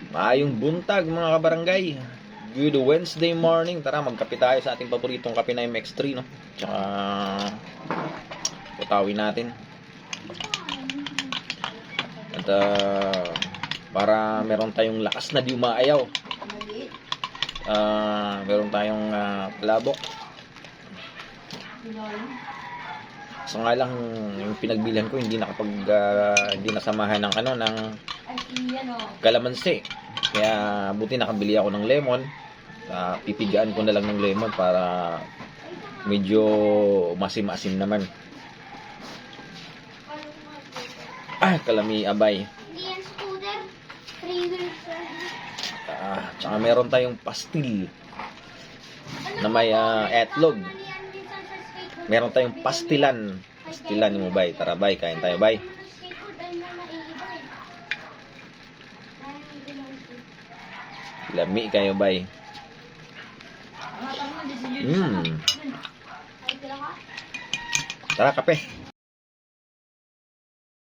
Maayong buntag mga kabarangay. Good Wednesday morning. Tara, magkape tayo sa ating paboritong kape na MX3, no? Tsaka putawin natin. At para meron tayong lakas na di umaayaw. Meron tayong palabok. So nga lang yung pinagbilhan ko hindi hindi nasamahan ng ng kalamansi. Kaya buti nakabili ako ng lemon. Pipigaan ko na lang ng lemon para medyo masim-asim naman. Kalami abay. Tsaka meron tayong pastil na may etlog. Meron tayong pastilan. Pastilan mo bay. Tara bay, kain tayo bay. Lami kayo bay. Tara kape.